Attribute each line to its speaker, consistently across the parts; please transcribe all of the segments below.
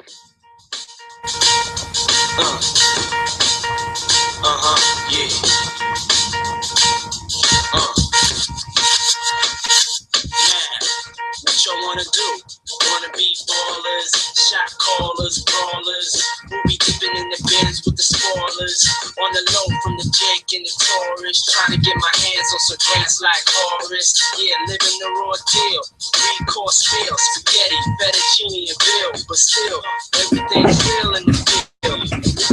Speaker 1: What y'all wanna do? Wanna be ballers, shot callers, brawlers. We'll be dipping in the bins with the spoilers. On the low from the Jake and the Taurus. Trying to get my hands on some dance like Horace. Yeah, living the raw deal. 3-course meal, spaghetti, fettuccine, and bill. But still, everything's real in the field. What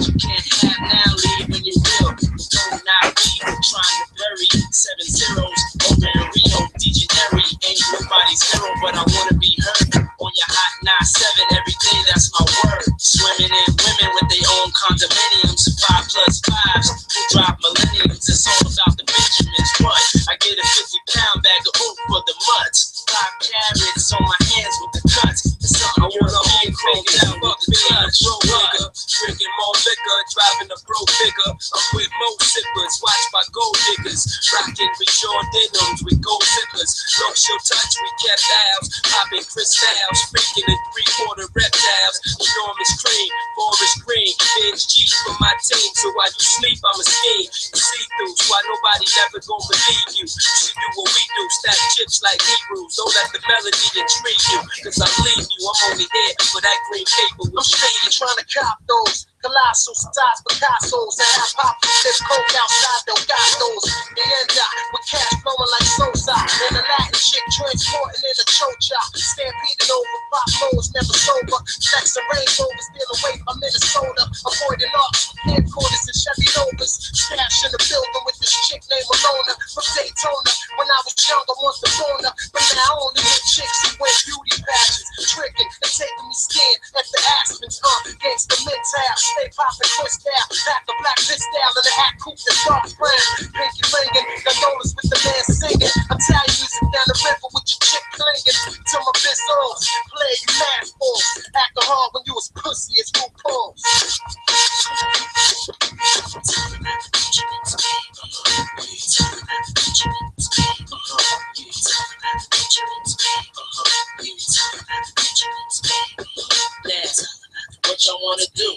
Speaker 1: you can't have now, leave when you will. Don't not leave, I'm trying to bury 7 zeros over in Rio de Janeiro. Ain't nobody's hero, but I wanna be heard on your hot 9-7 every day. That's my word. Swimming in women with their own condominiums, 5+5s who drop millenniums. It's all about the Benjamins. What? I get a 50-pound bag of oat for the mutts. 5 carrots on my hands with the cuts. It's something I wanna be cranked out with the clutch. Drinking more liquor, driving a bro bigger. I'm with more sippers, watched by gold diggers. Rocking Bjorn denims with gold zippers. Low show touch, we kept valves. Popping crystals, freaking in 3/4 reptiles. Enormous cream, forest green. Binge G for my team, so while you sleep, I'm a scheme. See through, so why nobody never gon' believe you. You should do what we do, stack chips like Hebrews. Don't let the melody intrigue you, cause I leave you. I'm only here for that green paper. I'm steady trying to cop those colossal styles, Picasso's, and I pop this coke outside the gatos. The end with cash flowing like Sosa, and a Latin chick transporting in a chocha. Stampeding over pop modes, never sober. Flexing Range Rovers, steal away from Minnesota. Avoiding arcs, headquarters and Chevy Novas. Stash in the building with this chick named Malona from Daytona. When I was young, I wanted to phone her, but now I only hit chicks who wear beauty pageants, tricking and taking me skin at the Aspens. Gangsta mental. Stay poppin' twist down, back the black fist down in the hat coupe that's dark brown. Pinky ringing, gondolas with the man singing. Italian music down the river with your chick clinging. To my bizzles, play you mad fools. Acting hard when you was pussy as RuPaul's. What y'all wanna do?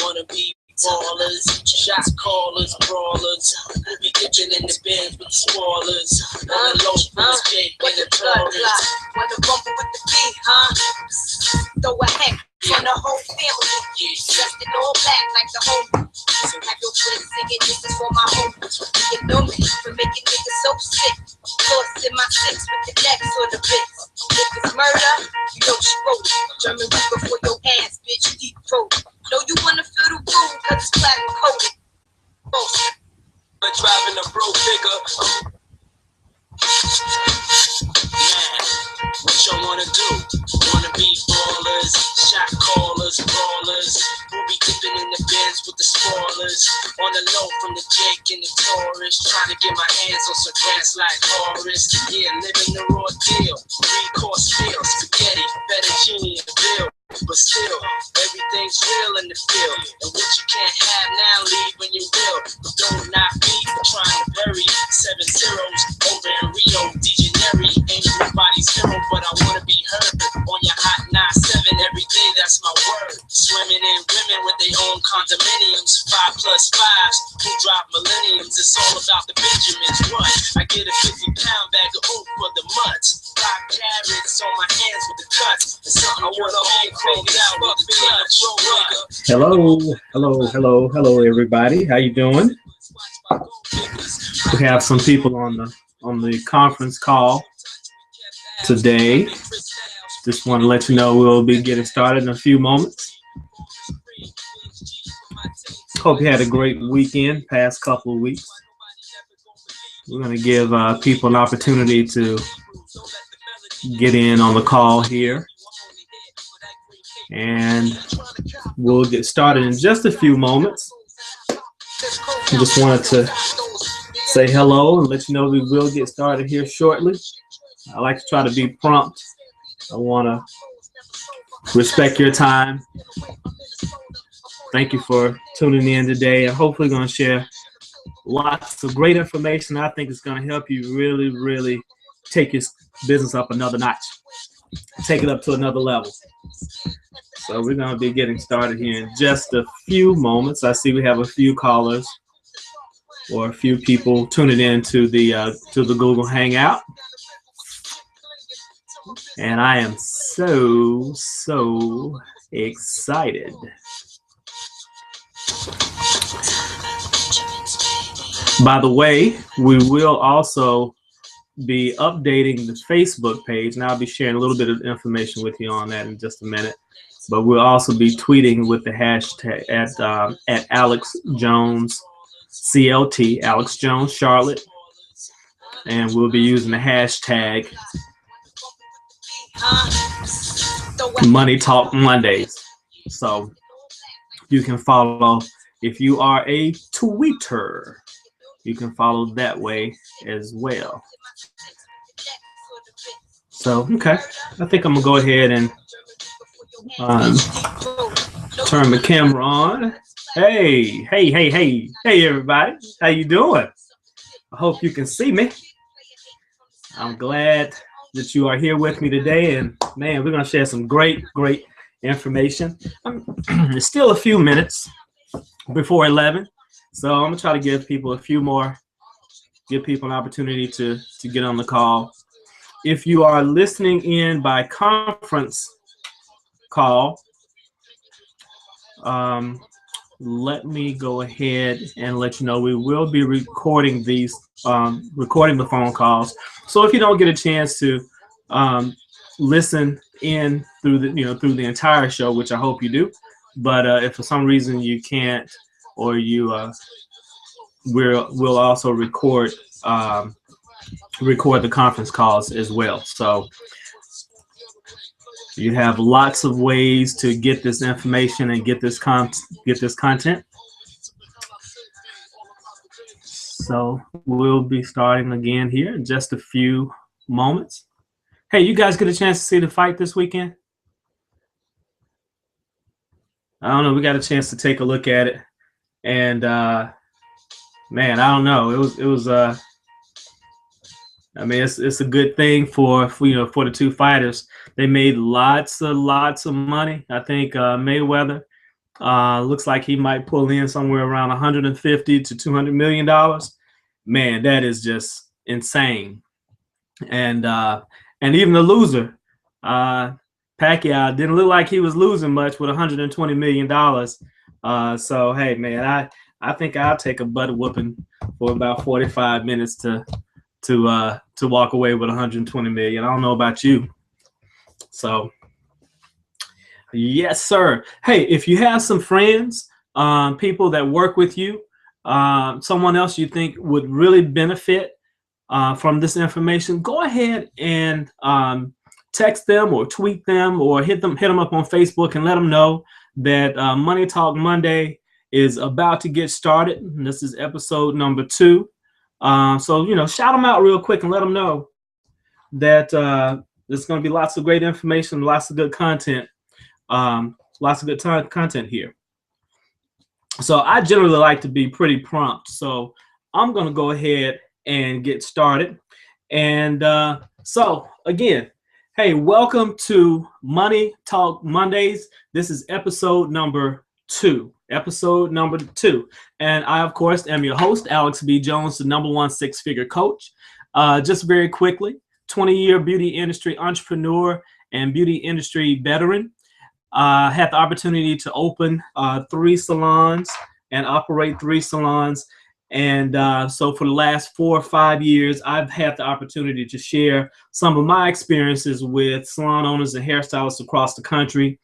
Speaker 1: Wanna be ballers, shot callers, brawlers. We'll be dipping in the bins with the spoilers. On the low from the Jake and the Taurus.
Speaker 2: Wanna rumble with the beat, huh? Throw a heck on the whole family. Dressed in all black like the whole. So have your friends singing, this is for my home. You know me for making niggas so sick. Lost in my six with the necks on the bits. If it's murder, you know she wrote it. German Reaper for your ass, bitch, deep throat. Know you wanna feel the room, cause it's platinum coated.
Speaker 1: I'm driving a bro bigger. Man, what y'all wanna do? Wanna be ballers, shot callers, brawlers. We'll be dipping in the bins with the spoilers. On the low from the Jake and the Taurus. Trying to get my hands on some grants like Horace. Yeah, living the raw deal. 3-course meal, spaghetti, fettuccine, and bill. But still, everything's real in the field. And what you can't have now, leave when you will. But don't knock me for trying to bury 7 zeros over in Rio de Janeiro. Ain't nobody's hero, but I wanna be heard on your hot 9-7 every day. That's my word. Swimming in women with their own condominiums, 5+5s who drop millenniums. It's all about the Benjamins. What? I get a 50-pound bag of oat for the mutts. 5 carrots on my hands with the cuts. It's something I wanna be cranked out with the clutch.
Speaker 3: Hello, everybody. How you doing? We have some people on the conference call today. Just want to let you know we'll be getting started in a few moments. Hope you had a great weekend, past couple of weeks. We're going to give people an opportunity to get in on the call here. And we'll get started in just a few moments. I just wanted to say hello and let you know we will get started here shortly. I like to try to be prompt. I want to respect your time. Thank you for tuning in today. I'm hopefully going to share lots of great information. I think it's going to help you really, really take your business up another notch. Take it up to another level. So we're going to be getting started here in just a few moments. I see we have a few callers or a few people tuning in to the Google Hangout. And I am so excited. By the way, we will also be updating the Facebook page, and I'll be sharing a little bit of information with you on that in just a minute. But we'll also be tweeting with the hashtag at Alex Jones CLT, Alex Jones Charlotte, and we'll be using the hashtag Money Talk Mondays. So you can follow, if you are a tweeter, you can follow that way as well. So, okay, I think I'm gonna go ahead and turn the camera on. Hey, everybody, how you doing? I hope you can see me. I'm glad that you are here with me today, and man, we're gonna share some great information. It's still a few minutes before 11, so I'm gonna try to give people give people an opportunity to get on the call. If you are listening in by conference call, let me go ahead and let you know we will be recording these, recording the phone calls. So if you don't get a chance to listen in through the entire show, which I hope you do, but if for some reason you can't, or we'll also record the conference calls as well. So you have lots of ways to get this information and get this content. So we'll be starting again here in just a few moments. Hey, you guys get a chance to see the fight this weekend? I don't know. We got a chance to take a look at it, and man, I don't know. It was. I mean, it's a good thing for the two fighters. They made lots of money. I think Mayweather looks like he might pull in somewhere around 150 to 200 million dollars. Man, that is just insane. And even the loser, Pacquiao, didn't look like he was losing much with 120 million dollars. So hey, man, I think I'll take a butt whooping for about 45 minutes to walk away with 120 million. I don't know about you. So yes, sir. Hey, if you have some friends, people that work with you, someone else you think would really benefit from this information, go ahead and text them or tweet them or hit them up on Facebook and let them know that Money Talk Monday is about to get started. And this is episode number 2. So, shout them out real quick and let them know that there's going to be lots of great information, lots of good content, content here. So I generally like to be pretty prompt. So I'm going to go ahead and get started. And so again, hey, welcome to Money Talk Mondays. This is episode number 2. And I, of course, am your host, Alex B. Jones, the #1 six-figure coach. Just very quickly, 20-year beauty industry entrepreneur and beauty industry veteran. Had the opportunity to open 3 salons and operate 3 salons. And so for the last 4 or 5 years, I've had the opportunity to share some of my experiences with salon owners and hairstylists across the country.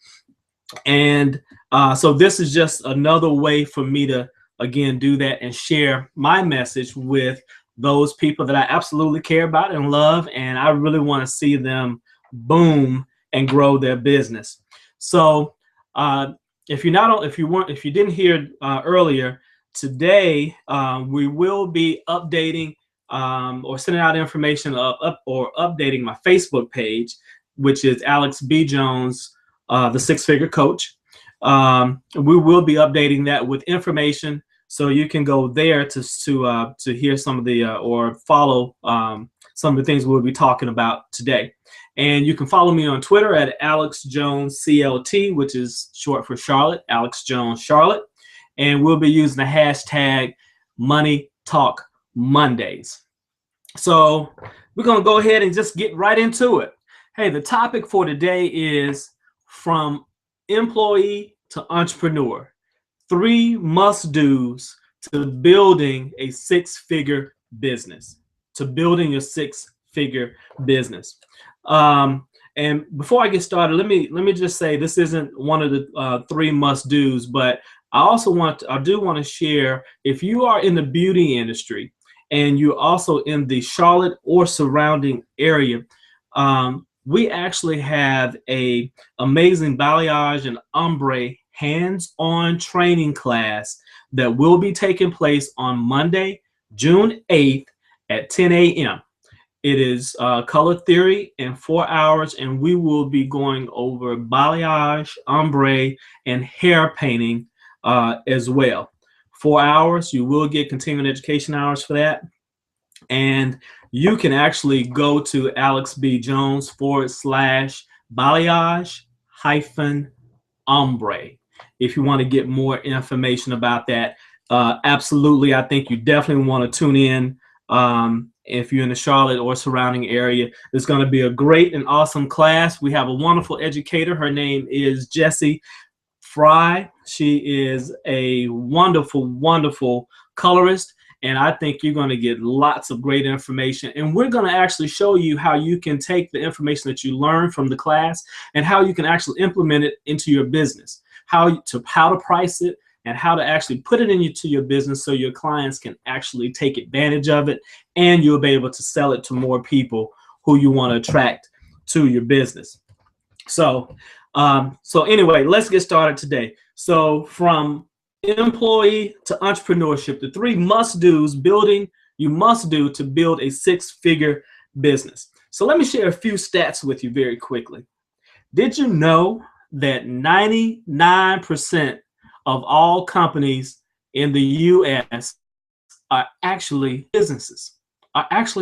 Speaker 3: And so this is just another way for me to, again, do that and share my message with those people that I absolutely care about and love. And I really want to see them boom and grow their business. So if you didn't hear earlier, today we will be updating or sending out information or updating my Facebook page, which is Alex B. Jones, the Six-Figure Coach. We will be updating that with information, so you can go there to hear some of the or follow some of the things we'll be talking about today. And you can follow me on Twitter at Alex Jones CLT, which is short for Charlotte, Alex Jones Charlotte. And we'll be using the hashtag Money Talk Mondays. So we're going to go ahead and just get right into it. Hey, the topic for today is from employee to entrepreneur. 3 must-dos to building a 6-figure business. To building your 6-figure business. And before I get started, let me just say this isn't one of the 3 must-dos, but I do want to share, if you are in the beauty industry and you're also in the Charlotte or surrounding area, we actually have a amazing balayage and ombre hands-on training class that will be taking place on Monday, June 8th at 10 a.m. It is color theory in 4 hours, and we will be going over balayage, ombre, and hair painting as well. 4 hours. You will get continuing education hours for that. And you can actually go to alexbjones.com/balayage-ombre if you want to get more information about that. Absolutely, I think you definitely want to tune in. If you're in the Charlotte or surrounding area, it's going to be a great and awesome class. We have a wonderful educator. Her name is Jessie Fry. She is a wonderful, wonderful colorist, and I think you're going to get lots of great information. And we're going to actually show you how you can take the information that you learn from the class and how you can actually implement it into your business, how to price it, and how to actually put it into your business so your clients can actually take advantage of it, and you'll be able to sell it to more people who you want to attract to your business. So anyway, let's get started today. So from employee to entrepreneurship, the 3 must-dos you must do to build a 6-figure business. So let me share a few stats with you very quickly. Did you know that 99% of all companies in the U.S. are actually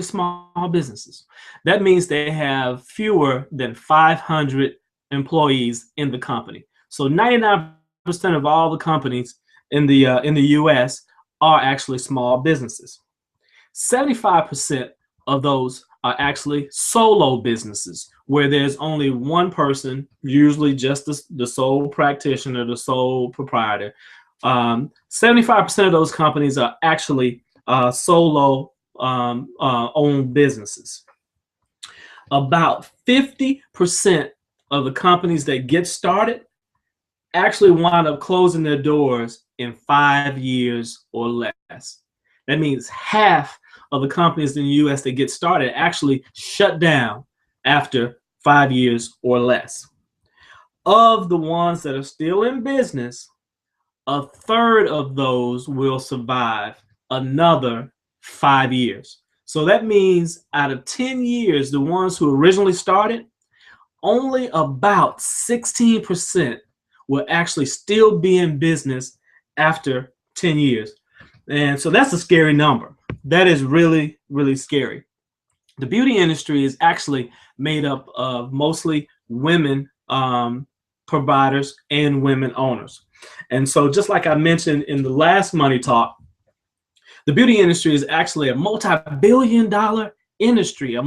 Speaker 3: small businesses? That means they have fewer than 500 employees in the company. So 99% of all the companies in the U.S. are actually small businesses. 75% of those are actually solo businesses, where there's only one person, usually just the sole practitioner, the sole proprietor. 75% of those companies are actually solo owned businesses. About 50% of the companies that get started actually wind up closing their doors in 5 years or less. That means half of the companies in the U.S. that get started actually shut down after 5 years or less. Of the ones that are still in business, 1/3 of those will survive another 5 years. So that means out of 10 years, the ones who originally started, only about 16% will actually still be in business after 10 years. And so that's a scary number. That is really, really scary. The beauty industry is actually made up of mostly women providers and women owners. And so just like I mentioned in the last Money Talk, the beauty industry is actually a multi-billion-dollar industry,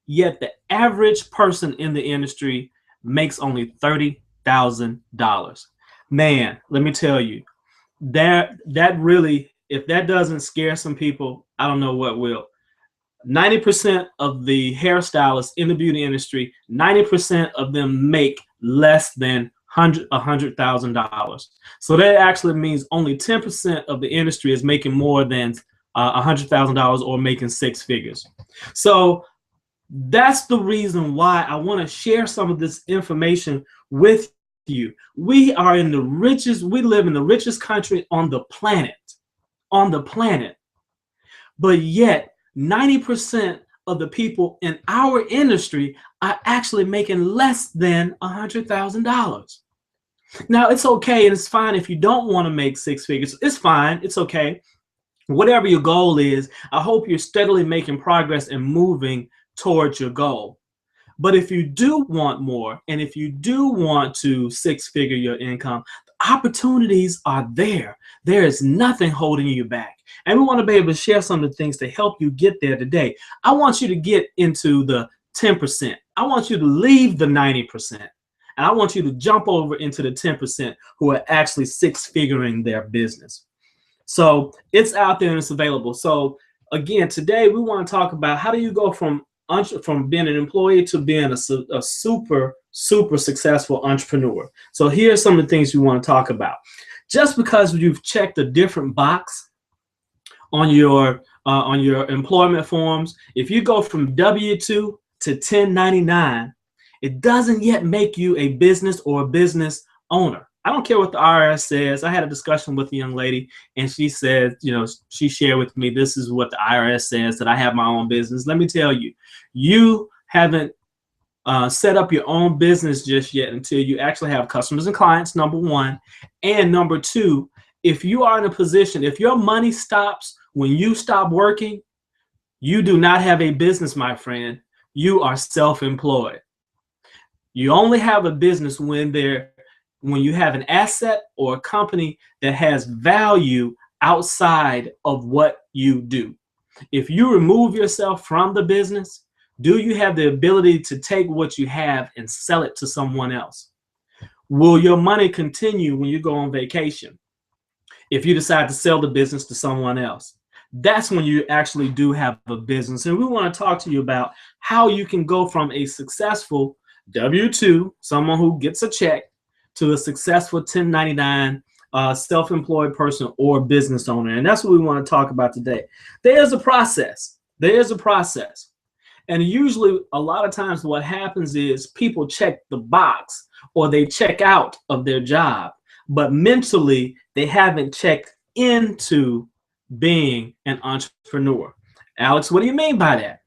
Speaker 3: Yet the average person in the industry makes only $30,000. Man, let me tell you, that really, if that doesn't scare some people, I don't know what will. 90% of the hairstylists in the beauty industry, 90% of them make less than $100,000. So that actually means only 10% of the industry is making more than $100,000 or making 6 figures. So that's the reason why I want to share some of this information with you. We live in the richest country on the planet. But yet 90% of the people in our industry are actually making less than $100,000. Now, it's okay and it's fine if you don't want to make 6 figures. It's fine. It's okay. whatever your goal is, I hope you're steadily making progress and moving towards your goal. But if you do want more, and if you do want to six-figure your income, the opportunities are there. There is nothing holding you back. And we want to be able to share some of the things to help you get there today. I want you to get into the 10%. I want you to leave the 90%. And I want you to jump over into the 10% who are actually six-figuring their business. So it's out there and it's available. So again, today we want to talk about how do you go from being an employee to being a super successful entrepreneur. So here's some of the things we want to talk about. Just because you've checked a different box on your employment forms, if you go from W-2 to 1099, it doesn't yet make you a business or a business owner. I don't care what the IRS says. I had a discussion with a young lady, and she said, she shared with me, this is what the IRS says, that I have my own business. Let me tell you, you haven't set up your own business just yet until you actually have customers and clients, number one. And number two, if you are in a position, if your money stops when you stop working, you do not have a business, my friend. You are self-employed. You only have a business when you have an asset or a company that has value outside of what you do. If you remove yourself from the business, do you have the ability to take what you have and sell it to someone else? Will your money continue when you go on vacation? If you decide to sell the business to someone else, that's when you actually do have a business. And we want to talk to you about how you can go from a successful W-2, someone who gets a check, to a successful 1099 self-employed person or business owner. And that's what we want to talk about today. There's a process. There's a process. And usually a lot of times what happens is people check the box or they check out of their job, but mentally they haven't checked into being an entrepreneur. Alex, what do you mean by that?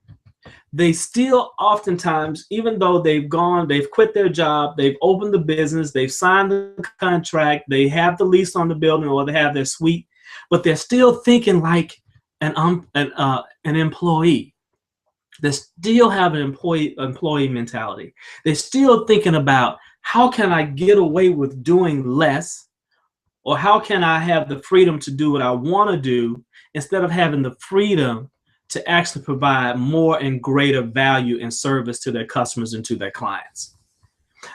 Speaker 3: They still oftentimes, even though they've quit their job, they've opened the business, they've signed the contract, they have the lease on the building or they have their suite, but they're still thinking like an employee. They still have an employee mentality. They're still thinking about how can I get away with doing less, or how can I have the freedom to do what I want to do instead of having the freedom to actually provide more and greater value and service to their customers and to their clients.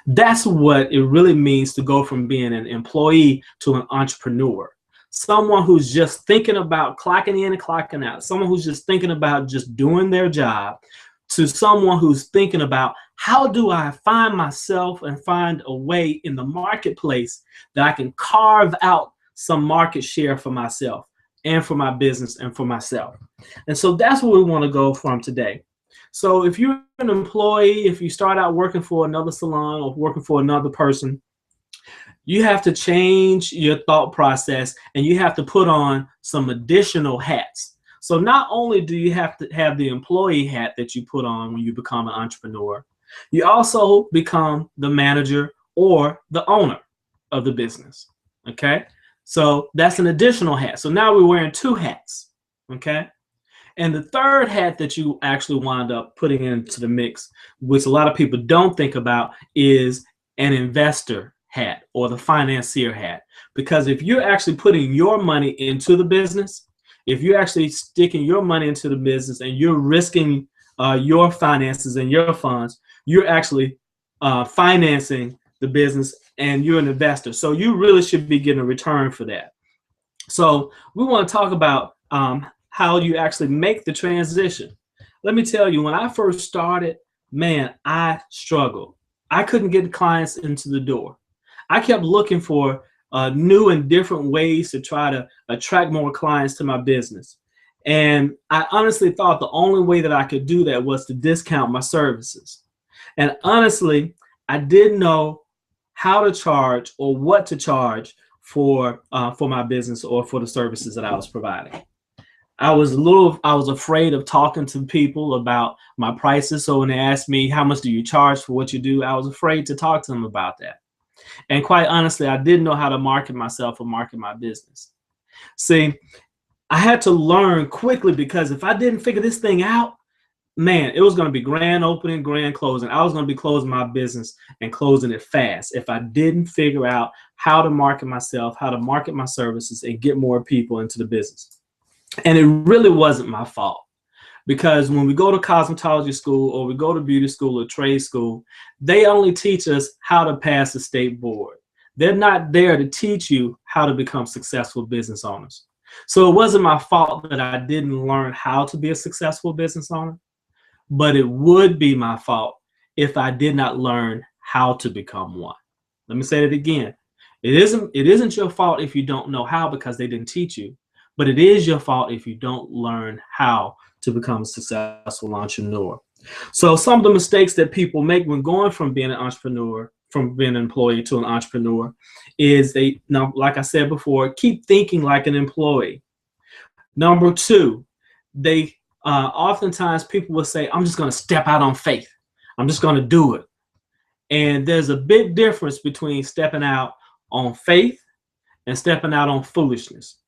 Speaker 3: That's what it really means to go from being an employee to an entrepreneur. Someone who's just thinking about clocking in and clocking out, someone who's just thinking about just doing their job, to someone who's thinking about how do I find myself and find a way in the marketplace that I can carve out some market share for myself and for my business and for myself. And so that's where we want to go from today. So if you're an employee, if you start out working for another salon or working for another person, you have to change your thought process and you have to put on some additional hats. So not only do you have to have the employee hat that you put on when you become an entrepreneur, you also become the manager or the owner of the business, okay? So that's an additional hat. So now we're wearing two hats, okay? And the third hat that you actually wind up putting into the mix, which a lot of people don't think about, is an investor hat or the financier hat. Because if you're actually putting your money into the business, if you're actually sticking your money into the business and you're risking your finances and your funds, you're actually financing the business and you're an investor. So you really should be getting a return for that. So we want to talk about how you actually make the transition. Let me tell you, when I first started, man, I struggled. I couldn't get clients into the door. I kept looking for new and different ways to try to attract more clients to my business. And I honestly thought the only way that I could do that was to discount my services. And honestly, I didn't know how to charge or what to charge for my business or for the services that I was providing. I was afraid of talking to people about my prices. So when they asked me, how much do you charge for what you do? I was afraid to talk to them about that. And quite honestly, I didn't know how to market myself or market my business. See, I had to learn quickly, because if I didn't figure this thing out, man, it was going to be grand opening, grand closing. I was going to be closing my business and closing it fast if I didn't figure out how to market myself, how to market my services, and get more people into the business. And it really wasn't my fault, because when we go to cosmetology school or we go to beauty school or trade school, they only teach us how to pass the state board. They're not there to teach you how to become successful business owners. So it wasn't my fault that I didn't learn how to be a successful business owner, but it would be my fault if I did not learn how to become one. Let me say it again. It isn't your fault if you don't know how, because they didn't teach you, but it is your fault if you don't learn how to become a successful entrepreneur. So some of the mistakes that people make when going from being an entrepreneur, from being an employee to an entrepreneur, is now, like I said before, keep thinking like an employee. Number two, oftentimes people will say, I'm just going to step out on faith. I'm just going to do it. And there's a big difference between stepping out on faith and stepping out on foolishness.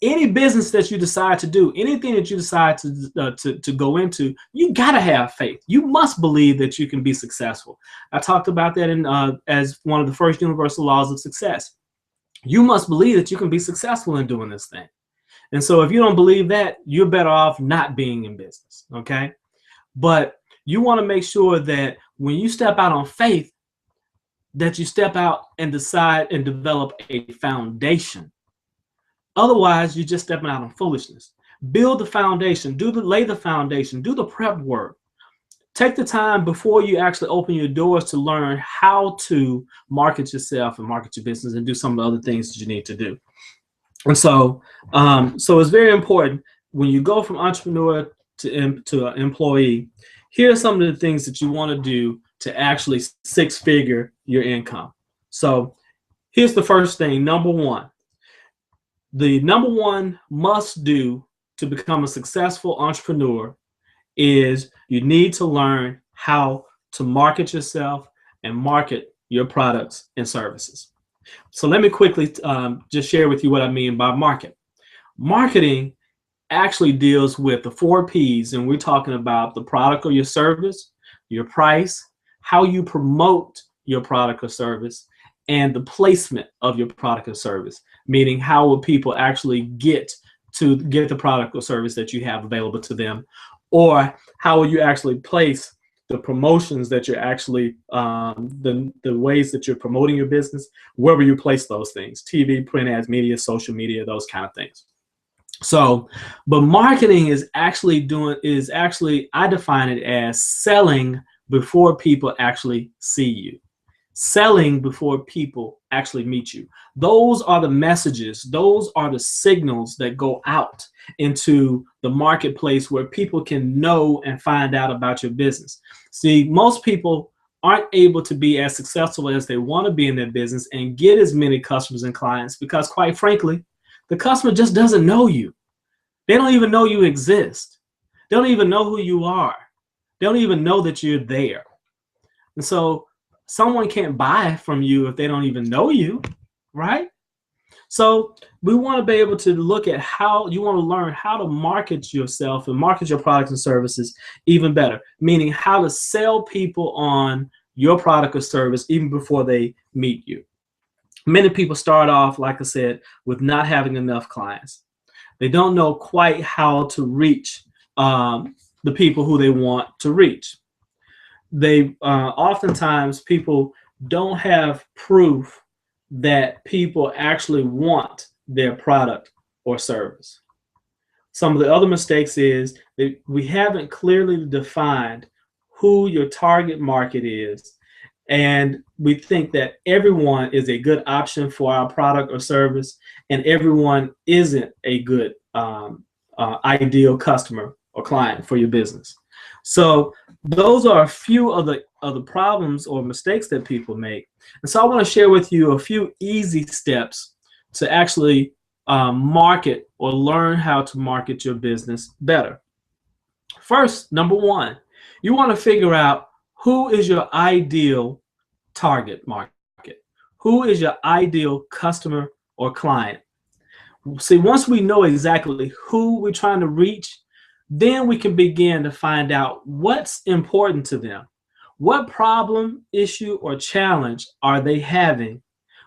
Speaker 3: Any business that you decide to do, anything that you decide to go into, you got to have faith. You must believe that you can be successful. I talked about that as one of the first universal laws of success. You must believe that you can be successful in doing this thing. And so if you don't believe that, you're better off not being in business, okay? But you want to make sure that when you step out on faith, that you step out and decide and develop a foundation. Otherwise, you're just stepping out on foolishness. Build the foundation, lay the foundation, do the prep work. Take the time before you actually open your doors to learn how to market yourself and market your business and do some of the other things that you need to do. And so it's very important when you go from entrepreneur to an employee. Here are some of the things that you want to do to actually six-figure your income. So here's the first thing. Number one. The number one must do to become a successful entrepreneur is you need to learn how to market yourself and market your products and services. So let me quickly just share with you what I mean by market. Marketing actually deals with the 4 P's, and we're talking about the product or your service, your price, how you promote your product or service, and the placement of your product or service, meaning how will people actually get the product or service that you have available to them, or how will you actually place the promotions that you're actually, the ways that you're promoting your business, where will you place those things, TV, print ads, media, social media, those kind of things. So, but marketing is actually, I define it as selling before people actually see you. Selling before people actually meet you. Those are the messages, those are the signals that go out into the marketplace where people can know and find out about your business. See, most people aren't able to be as successful as they want to be in their business and get as many customers and clients because, quite frankly, the customer just doesn't know you. They don't even know you exist. They don't even know who you are. They don't even know that you're there. And so someone can't buy from you if they don't even know you, right? So we want to be able to look at how you want to learn how to market yourself and market your products and services even better, meaning how to sell people on your product or service even before they meet you. Many people start off, like I said, with not having enough clients. They don't know quite how to reach the people who they want to reach. They oftentimes people don't have proof that people actually want their product or service. Some of the other mistakes is that we haven't clearly defined who your target market is, and we think that everyone is a good option for our product or service, and everyone isn't a good ideal customer or client for your business. So those are a few of the problems or mistakes that people make. And so I want to share with you a few easy steps to actually market or learn how to market your business better. First, number one, you want to figure out who is your ideal target market. Who is your ideal customer or client? See, once we know exactly who we're trying to reach, then we can begin to find out what's important to them. What problem, issue, or challenge are they having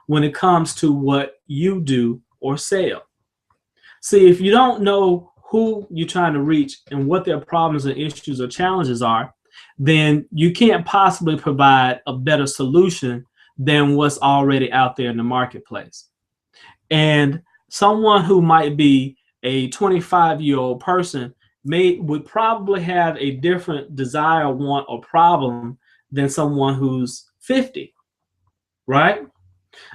Speaker 3: when it comes to what you do or sell? See, if you don't know who you're trying to reach and what their problems and issues or challenges are, then you can't possibly provide a better solution than what's already out there in the marketplace. And someone who might be a 25-year-old person would probably have a different desire, want, or problem than someone who's 50, right?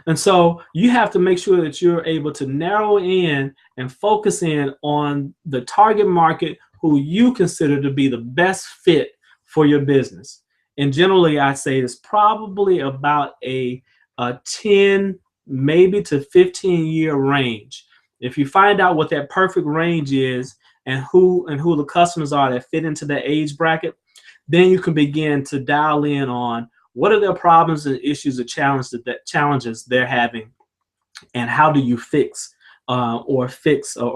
Speaker 3: And so you have to make sure that you're able to narrow in and focus in on the target market who you consider to be the best fit for your business. And generally, I say it's probably about a 10, maybe to 15-year range. If you find out what that perfect range is and who the customers are that fit into that age bracket, then you can begin to dial in on what are their problems and issues or challenges they're having, and how do you fix or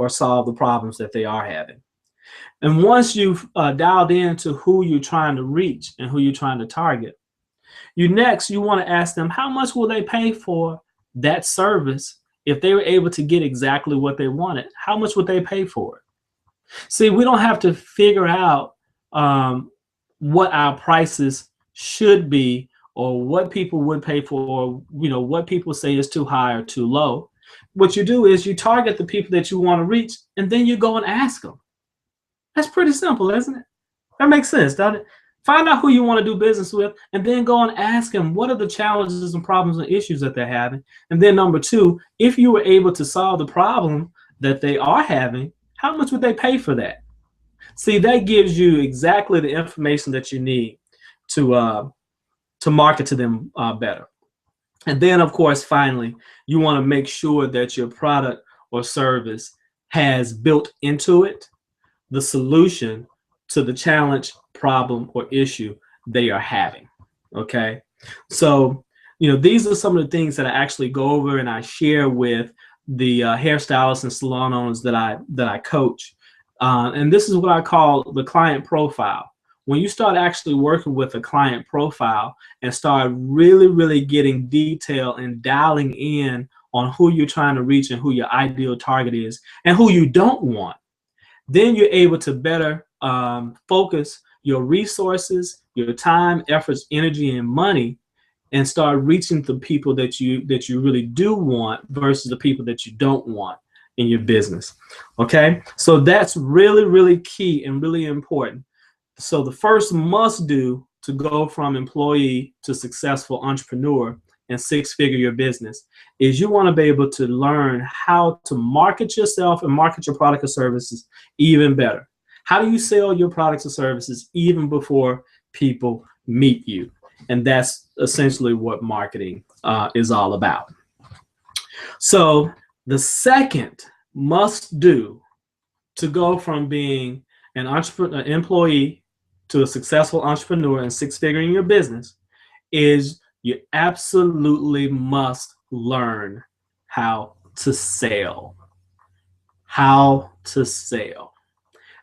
Speaker 3: solve the problems that they are having. And once you've dialed into who you're trying to reach and who you're trying to target, you want to ask them, how much will they pay for that service if they were able to get exactly what they wanted? How much would they pay for it? See, we don't have to figure out what our prices should be or what people would pay for, or what people say is too high or too low. What you do is you target the people that you want to reach, and then you go and ask them. That's pretty simple, isn't it? That makes sense, doesn't it? Find out who you want to do business with, and then go and ask them what are the challenges and problems and issues that they're having. And then number two, if you were able to solve the problem that they are having, how much would they pay for that? See, that gives you exactly the information that you need to market to them better. And then, of course, finally, you want to make sure that your product or service has built into it the solution to the challenge, problem, or issue they are having. Okay, so these are some of the things that I actually go over and I share with the hairstylists and salon owners that I coach, and this is what I call the client profile. When you start actually working with a client profile and start really getting detail and dialing in on who you're trying to reach and who your ideal target is and who you don't want, then you're able to better focus your resources, your time, efforts, energy, and money, and start reaching the people that you really do want versus the people that you don't want in your business. Okay, so that's really key and really important. So the first must do to go from employee to successful entrepreneur and six-figure your business is you want to be able to learn how to market yourself and market your product or services even better. How do you sell your products or services even before people meet you? And that's essentially what marketing is all about. So the second must do to go from being an employee to a successful entrepreneur and six-figuring your business is you absolutely must learn how to sell. How to sell.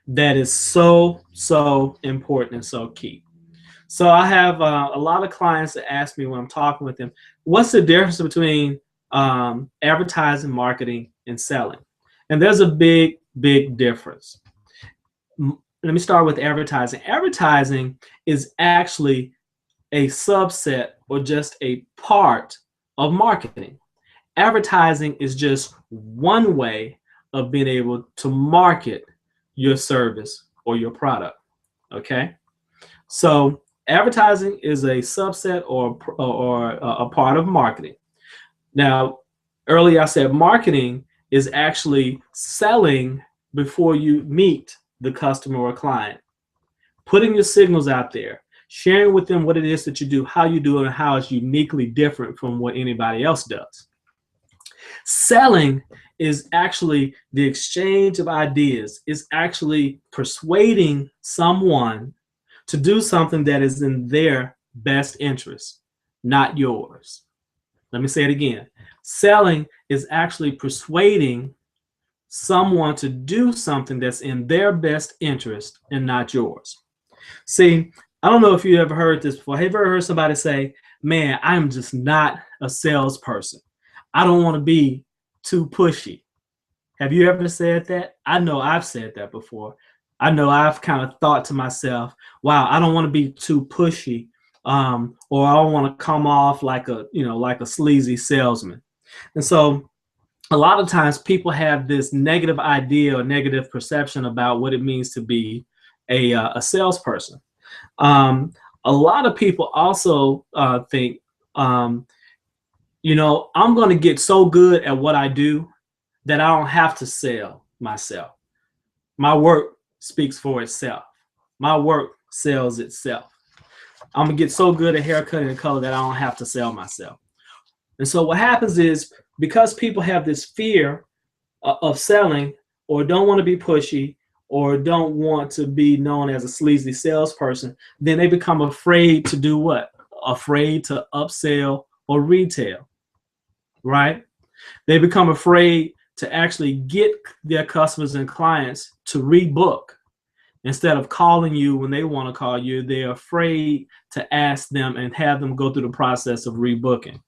Speaker 3: That is so important and so key. So I have a lot of clients that ask me when I'm talking with them, what's the difference between advertising, marketing, and selling? And there's a big difference. Let me start with advertising. Advertising is actually a subset or just a part of marketing. Advertising is just one way of being able to market your service or your product. Okay, so advertising is a subset or a part of marketing. Now, earlier I said marketing is actually selling before you meet the customer or client, putting your signals out there, sharing with them what it is that you do, how you do it, and how it's uniquely different from what anybody else does. Selling is actually the exchange of ideas. It's actually persuading someone to do something that is in their best interest, not yours. Let me say it again. Selling is actually persuading someone to do something that's in their best interest and not yours. See, I don't know if you ever heard this before. Have you ever heard somebody say, man, I'm just not a salesperson. I don't want to be too pushy. Have you ever said that? I know I've said that before. I know I've kind of thought to myself, wow, I don't want to be too pushy, or I don't want to come off like a sleazy salesman. And so a lot of times people have this negative idea or negative perception about what it means to be a salesperson. A lot of people also think, I'm going to get so good at what I do that I don't have to sell myself. My work speaks for itself. My work sells itself. I'm going to get so good at haircutting and color that I don't have to sell myself. And so what happens is, because people have this fear of selling, or don't want to be pushy, or don't want to be known as a sleazy salesperson, then they become afraid to do what? Afraid to upsell or retail, right? They become afraid to actually get their customers and clients to rebook. Instead of calling you when they want to call you, they're afraid to ask them and have them go through the process of rebooking.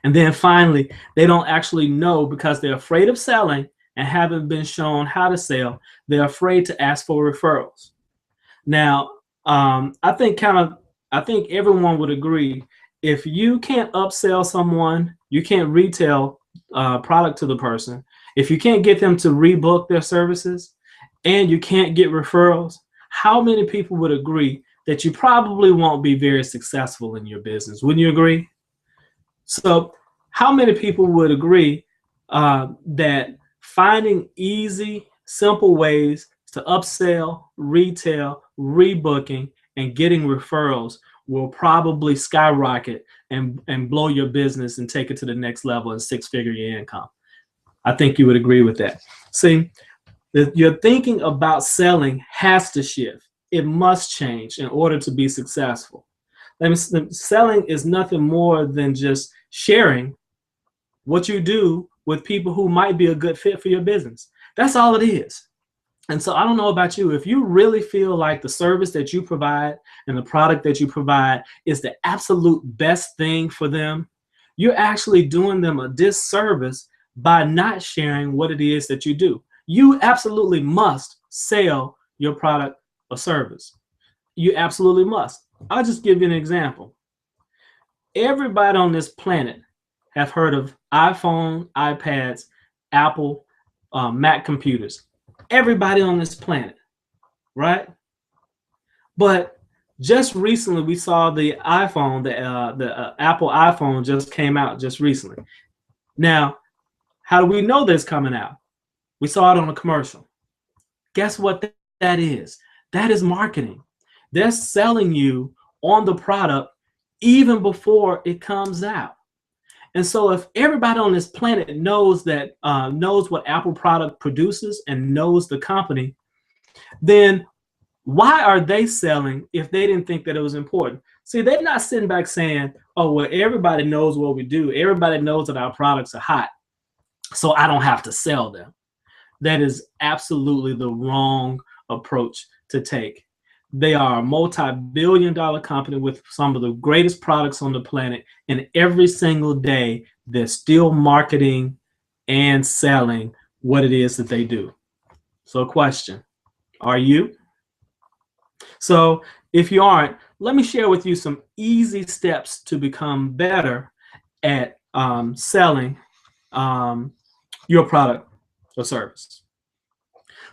Speaker 3: And then finally, they don't actually know, because they're afraid of selling and haven't been shown how to sell. They're afraid to ask for referrals. Now, I think everyone would agree, if you can't upsell someone, you can't retail product to the person, if you can't get them to rebook their services, and you can't get referrals, how many people would agree that you probably won't be very successful in your business? Wouldn't you agree? So how many people would agree that finding easy, simple ways to upsell, retail, rebooking, and getting referrals will probably skyrocket and blow your business and take it to the next level and six-figure your income? I think you would agree with that. See, your thinking about selling has to shift. It must change in order to be successful. Selling is nothing more than just sharing what you do with people who might be a good fit for your business. That's all it is. And so I don't know about you, if you really feel like the service that you provide and the product that you provide is the absolute best thing for them, you're actually doing them a disservice by not sharing what it is that you do. You absolutely must sell your product or service. You absolutely must. I'll just give you an example. Everybody on this planet have heard of iPhone, iPads, Apple, Mac computers. Everybody on this planet, right? But just recently we saw the iPhone, the Apple iPhone just came out just recently. Now, how do we know this coming out? We saw it on a commercial. Guess what that is? That is marketing. They're selling you on the product even before it comes out. And so if everybody on this planet knows that, knows what Apple product produces and knows the company, then why are they selling if they didn't think that it was important? See, they're not sitting back saying, oh, well, everybody knows what we do. Everybody knows that our products are hot, so I don't have to sell them. That is absolutely the wrong approach to take. They are a multi-billion-dollar company with some of the greatest products on the planet, and every single day they're still marketing and selling what it is that they do. So question, are you? So if you aren't, let me share with you some easy steps to become better at selling your product or service.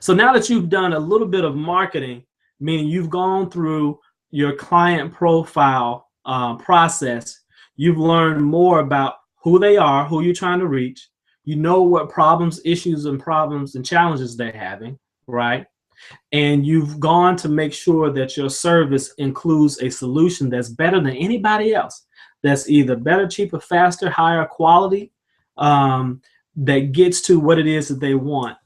Speaker 3: So now that you've done a little bit of marketing, meaning you've gone through your client profile process, you've learned more about who they are, who you're trying to reach, you know what problems, issues, and challenges they're having, right? And you've gone to make sure that your service includes a solution that's better than anybody else, that's either better, cheaper, faster, higher quality, that gets to what it is that they want.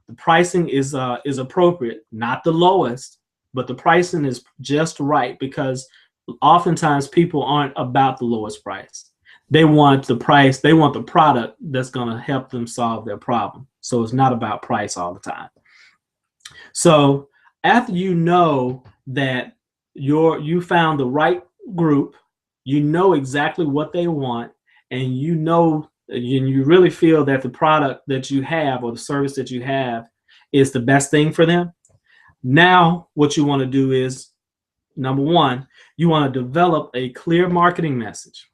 Speaker 3: The pricing is appropriate, not the lowest, but the pricing is just right, because oftentimes people aren't about the lowest price. They want the price, they want the product that's going to help them solve their problem. So it's not about price all the time. So after you know that you found the right group, you know exactly what they want, and you know, and you really feel that the product that you have or the service that you have is the best thing for them. Now what you want to do is, number one, you want to develop a clear marketing message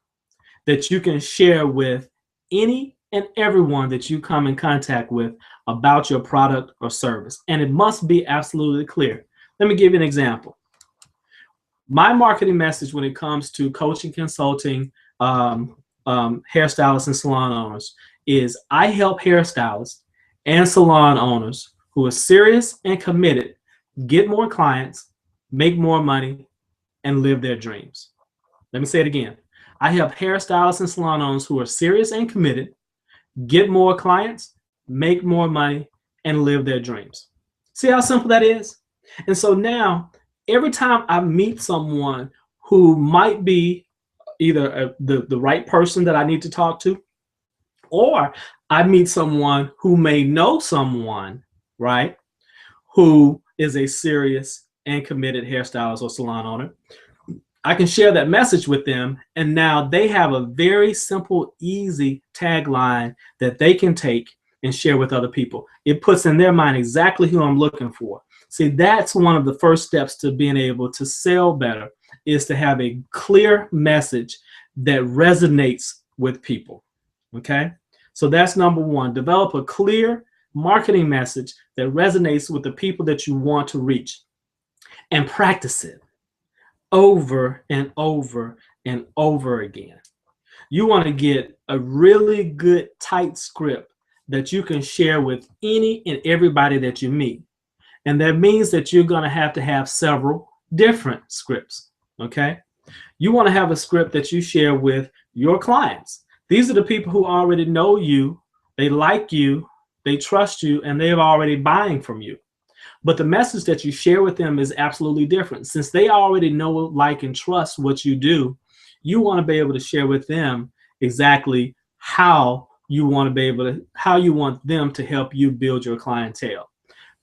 Speaker 3: that you can share with any and everyone that you come in contact with about your product or service. And it must be absolutely clear. Let me give you an example. My marketing message when it comes to coaching, consulting, hairstylists and salon owners is I help hairstylists and salon owners who are serious and committed get more clients, make more money, and live their dreams. Let me say it again. I help hairstylists and salon owners who are serious and committed get more clients, make more money, and live their dreams. See how simple that is? And so now, every time I meet someone who might be either the right person that I need to talk to, or I meet someone who may know someone, right, who is a serious and committed hairstylist or salon owner, I can share that message with them, and now they have a very simple, easy tagline that they can take and share with other people. It puts in their mind exactly who I'm looking for. See, that's one of the first steps to being able to sell better, is to have a clear message that resonates with people. Okay? So that's number one. Develop a clear marketing message that resonates with the people that you want to reach, and practice it over and over and over again. You want to get a really good, tight script that you can share with any and everybody that you meet. And that means that you're going to have several different scripts, okay? You want to have a script that you share with your clients. These are the people who already know you, they like you, they trust you, and they're already buying from you. But the message that you share with them is absolutely different. Since they already know, like, and trust what you do, you want to be able to share with them exactly how you want them to help you build your clientele.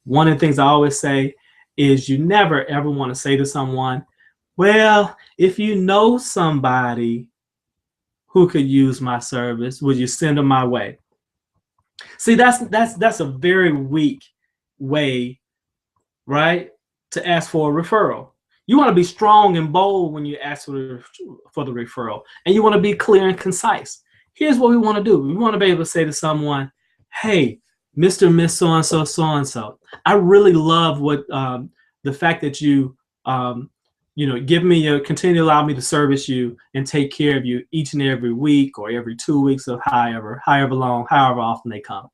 Speaker 3: One of the things I always say is you never ever want to say to someone, well, if you know somebody who could use my service, would you send them my way? See, that's a very weak way, right, to ask for a referral. You want to be strong and bold when you ask for the referral, and you want to be clear and concise. Here's what we want to do. We want to be able to say to someone, hey, Mr. and Miss so-and-so, so-and-so, I really love what the fact that you continue to allow me to service you and take care of you each and every week or every 2 weeks, or however often they come.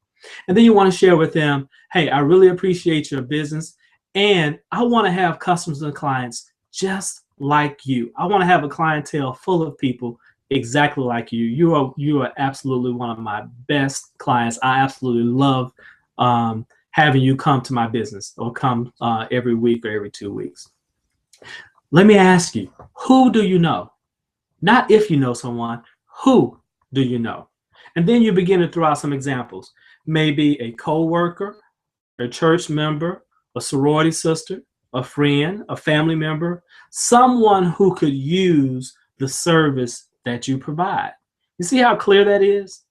Speaker 3: And then you want to share with them, hey, I really appreciate your business, and I want to have customers and clients just like you. I want to have a clientele full of people exactly like you. You are absolutely one of my best clients. I absolutely love having you come to my business, or come every week or every 2 weeks. Let me ask you, who do you know? Not if you know someone, who do you know? And then you begin to throw out some examples. Maybe a co-worker, a church member, a sorority sister, a friend, a family member, someone who could use the service that you provide. You see how clear that is?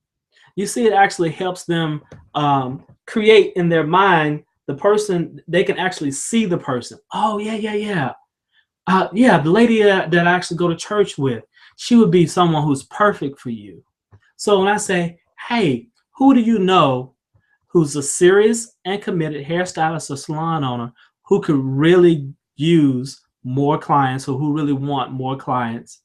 Speaker 3: You see, it actually helps them create in their mind the person. They can actually see the person. Oh, yeah, the lady that I actually go to church with, she would be someone who's perfect for you. So when I say, hey, who do you know who's a serious and committed hairstylist or salon owner who could really use more clients, or who really want more clients,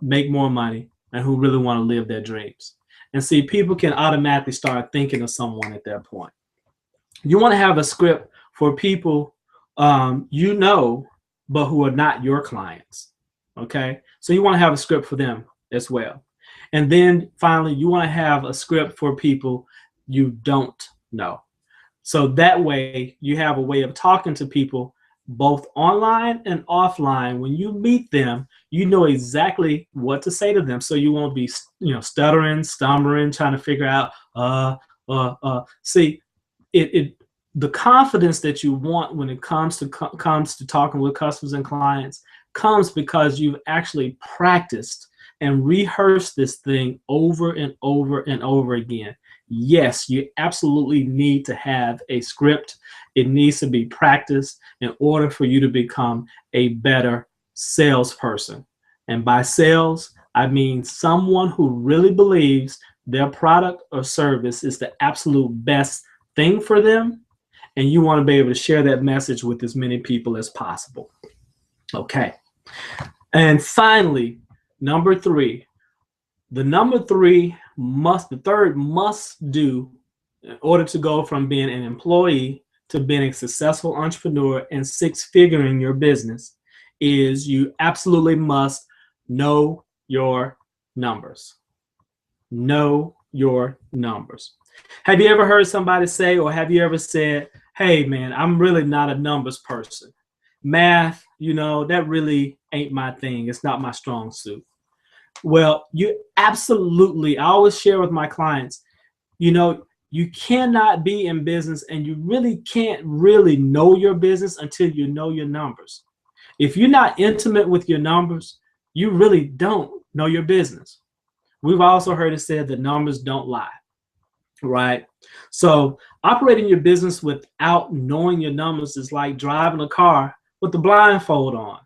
Speaker 3: make more money, and who really want to live their dreams? And see, people can automatically start thinking of someone at that point. You want to have a script for people but who are not your clients, okay? So you want to have a script for them as well. And then finally, you want to have a script for people you don't know. So that way, you have a way of talking to people both online and offline. When you meet them, you know exactly what to say to them, so you won't be, stuttering, stammering, trying to figure out. See, the confidence that you want when it comes to talking with customers and clients comes because you've actually practiced and rehearsed this thing over and over and over again. Yes, you absolutely need to have a script. It needs to be practiced in order for you to become a better salesperson. And by sales, I mean someone who really believes their product or service is the absolute best thing for them, and you want to be able to share that message with as many people as possible. Okay. And finally, number 3. The third must do in order to go from being an employee to being a successful entrepreneur and 6-figuring your business is you absolutely must know your numbers. Know your numbers. Have you ever heard somebody say, or have you ever said, hey man, I'm really not a numbers person. Math, that really ain't my thing. It's not my strong suit. Well, you absolutely, I always share with my clients, you cannot be in business and you really can't really know your business until you know your numbers. If you're not intimate with your numbers, you really don't know your business. We've also heard it said that numbers don't lie, right? So operating your business without knowing your numbers is like driving a car with the blindfold on,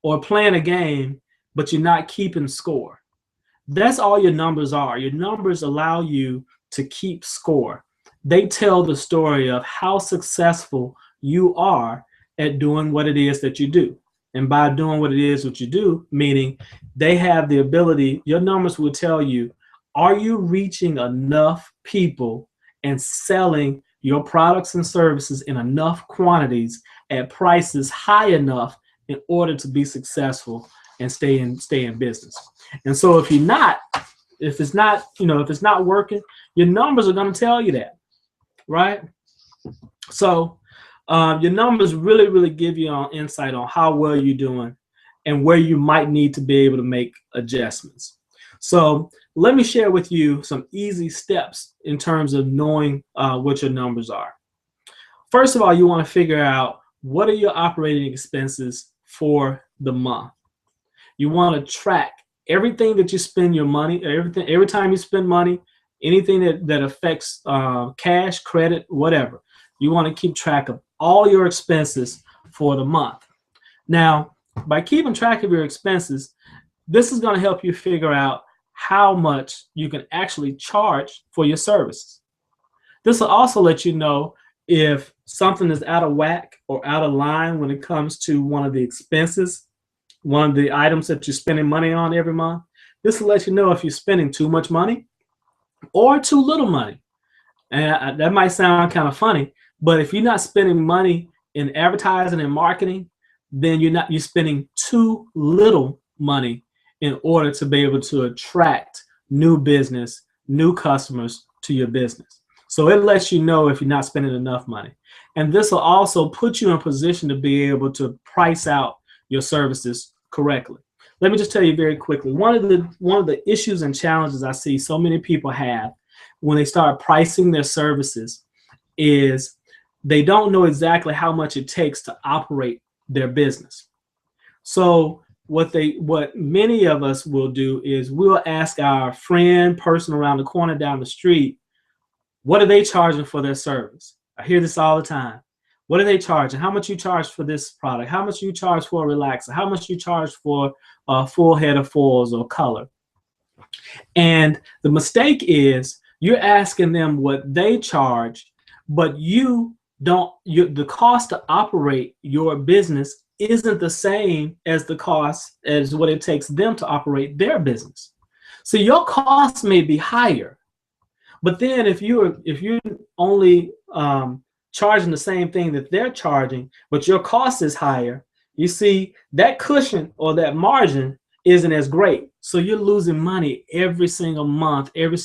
Speaker 3: or playing a game, but you're not keeping score. That's all your numbers are. Your numbers allow you to keep score. They tell the story of how successful you are at doing what it is that you do. And by doing what it is what you do, meaning they have the ability, your numbers will tell you, are you reaching enough people and selling your products and services in enough quantities at prices high enough in order to be successful and stay in business. And so if it's not working, your numbers are going to tell you that, right? So your numbers really, really give you an insight on how well you're doing and where you might need to be able to make adjustments. So let me share with you some easy steps in terms of knowing what your numbers are. First of all, you want to figure out what are your operating expenses for the month. You want to track everything that you spend your money, every time you spend money, anything that affects cash, credit, whatever. You want to keep track of all your expenses for the month. Now, by keeping track of your expenses, this is going to help you figure out how much you can actually charge for your services. This will also let you know if something is out of whack or out of line when it comes to one of the expenses, one of the items that you're spending money on every month. This will let you know if you're spending too much money or too little money. And that might sound kind of funny, but if you're not spending money in advertising and marketing, then you're spending too little money in order to be able to attract new business, new customers to your business. So it lets you know if you're not spending enough money. And this will also put you in a position to be able to price out your services correctly. Let me just tell you very quickly, one of the issues and challenges I see so many people have when they start pricing their services is they don't know exactly how much it takes to operate their business. So what many of us will do is we'll ask our person around the corner down the street, what are they charging for their service? I hear this all the time. What are they charging? How much you charge for this product? How much you charge for a relaxer? How much you charge for a full head of foils or color? And the mistake is you're asking them what they charge, but the cost to operate your business isn't the same as the cost as what it takes them to operate their business. So your costs may be higher, but then if you're only charging the same thing that they're charging, but your cost is higher, you see that cushion or that margin isn't as great. So you're losing money every single month, every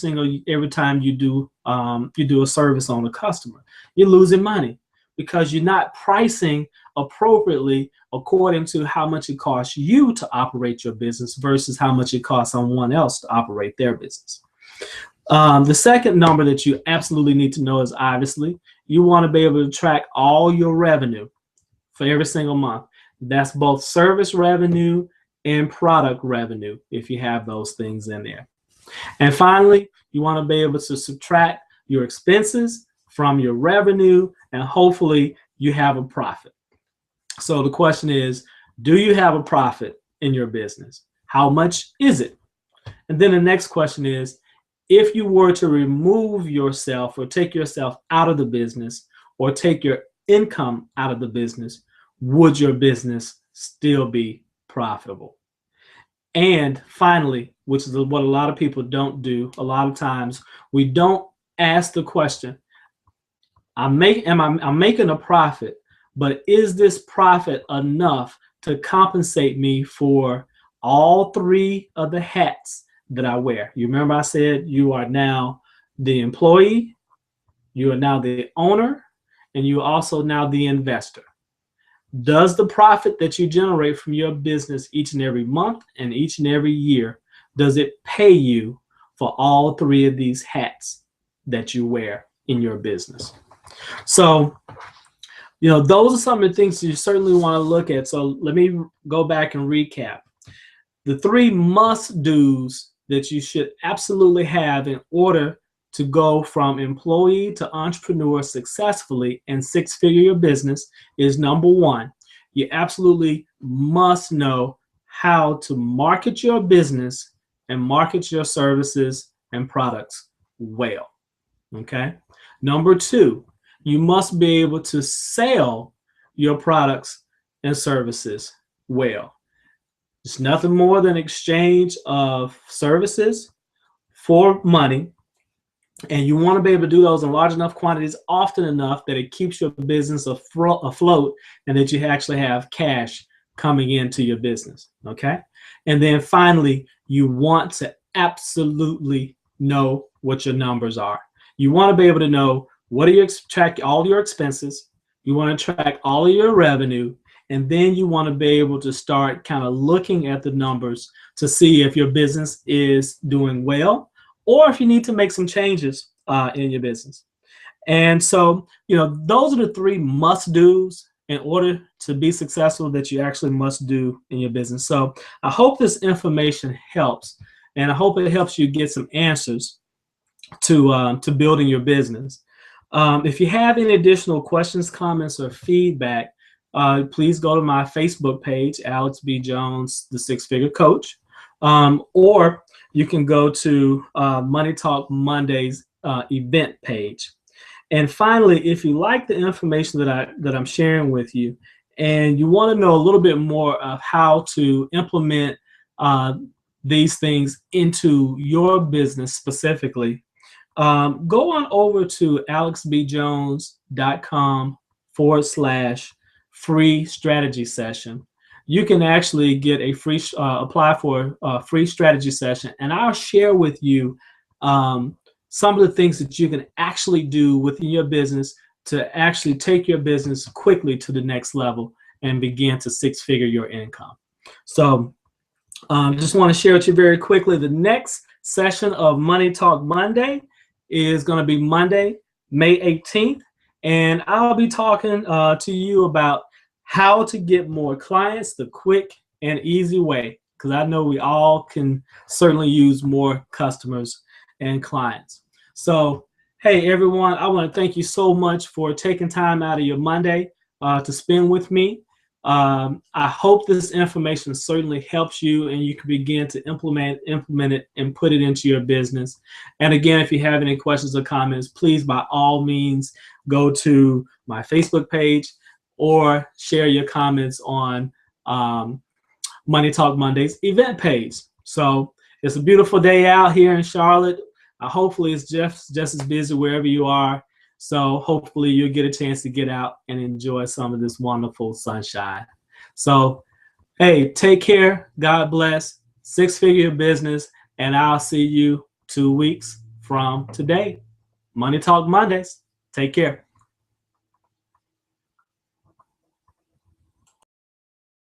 Speaker 3: time you do a service on a customer. You're losing money because you're not pricing appropriately according to how much it costs you to operate your business versus how much it costs someone else to operate their business. The second number that you absolutely need to know is obviously you want to be able to track all your revenue for every single month. That's both service revenue and product revenue if you have those things in there. And finally, you want to be able to subtract your expenses from your revenue, and hopefully you have a profit. So the question is, do you have a profit in your business? How much is it? And then the next question is, if you were to remove yourself or take yourself out of the business or take your income out of the business, would your business still be profitable? And finally, which is what a lot of people don't do, a lot of times we don't ask the question, I'm making a profit, but is this profit enough to compensate me for all three of the hats that I wear? You remember I said you are now the employee, you are now the owner, and you are also now the investor. Does the profit that you generate from your business each and every month and each and every year, does it pay you for all three of these hats that you wear in your business? So, those are some of the things you certainly want to look at. So let me go back and recap. The three must-dos that you should absolutely have in order to go from employee to entrepreneur successfully and six-figure your business is, number one, you absolutely must know how to market your business and market your services and products well. Okay. Number two, you must be able to sell your products and services well. It's nothing more than exchange of services for money. And you want to be able to do those in large enough quantities often enough that it keeps your business afloat and that you actually have cash coming into your business. Okay. And then finally, you want to absolutely know what your numbers are. You want to be able to know track all your expenses. You want to track all of your revenue. And then you want to be able to start kind of looking at the numbers to see if your business is doing well, or if you need to make some changes in your business. And so, those are the three must-dos in order to be successful that you actually must do in your business. So I hope this information helps, and I hope it helps you get some answers to building your business. If you have any additional questions, comments, or feedback, please go to my Facebook page, Alex B. Jones, the Six Figure Coach, or you can go to Money Talk Mondays event page. And finally, if you like the information that I'm sharing with you, and you want to know a little bit more of how to implement these things into your business specifically, go on over to alexbjones.com/free strategy session. You can actually get a free apply for a free strategy session, and I'll share with you some of the things that you can actually do within your business to actually take your business quickly to the next level and begin to six-figure your income. So just want to share with you very quickly, the next session of Money Talk Monday is going to be Monday, May 18th, and I'll be talking to you about how to get more clients the quick and easy way, because I know we all can certainly use more customers and clients. So, hey, everyone, I want to thank you so much for taking time out of your Monday to spend with me. I hope this information certainly helps you and you can begin to implement it and put it into your business. And again, if you have any questions or comments, please, by all means, go to my Facebook page or share your comments on Money Talk Mondays event page. So it's a beautiful day out here in Charlotte. Hopefully it's just as busy wherever you are. So hopefully you'll get a chance to get out and enjoy some of this wonderful sunshine. So, hey, take care. God bless. Six-figure business. And I'll see you 2 weeks from today. Money Talk Mondays. Take care.